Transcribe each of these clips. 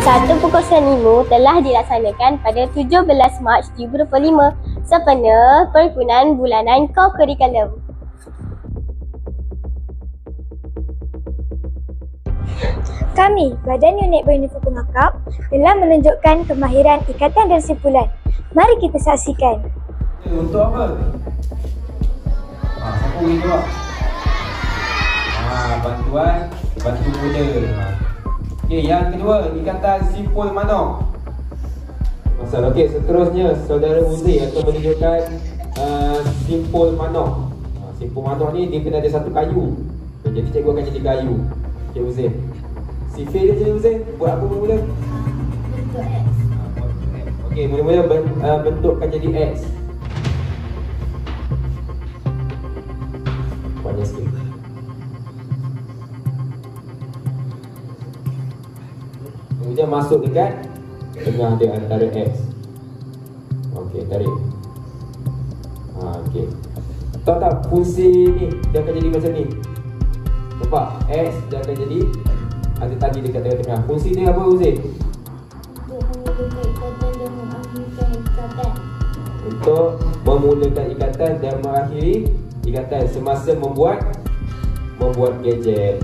Satu perkongsian ilmu telah dilaksanakan pada 17 Mac 2025 sempena Perhimpunan Bulanan Co-Curriculum. Kami, Badan Unit Beruniform Pengakap, telah menunjukkan kemahiran ikatan dan simpulan. Mari kita saksikan. Untuk apa? Siapa boleh jawab? Bantuan, bantu model. Okey, yang kedua, ikatan simpul manok. Okey, seterusnya saudara Uzi akan menunjukkan simpul manok. Simpul manok ni dia kena ada satu kayu. Jadi cikgu akan jadi kayu. Okey Uzi. Sifir dia jadi Uzi, buat apa mula-mula? Bentuk X. Okey, mula-mula bentukkan jadi X. Banyak sikit. Kemudian masuk dekat tengah dia antara X. Okey, tarik. Okey. Tahu tak fungsi ni dia akan jadi macam ni. Nampak? X dia akan jadi ada tali dekat tengah-tengah. Fungsi dia apa Uzi? Untuk memulakan ikatan dan mengakhiri ikatan semasa membuat gadget.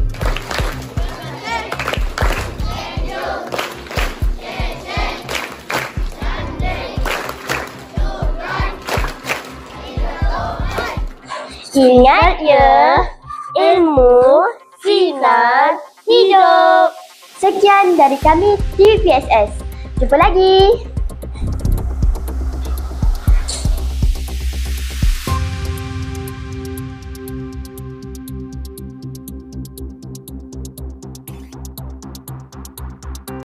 Ingat ya, ilmu sinar hidup. Sekian dari kami di PSS. Jumpa lagi.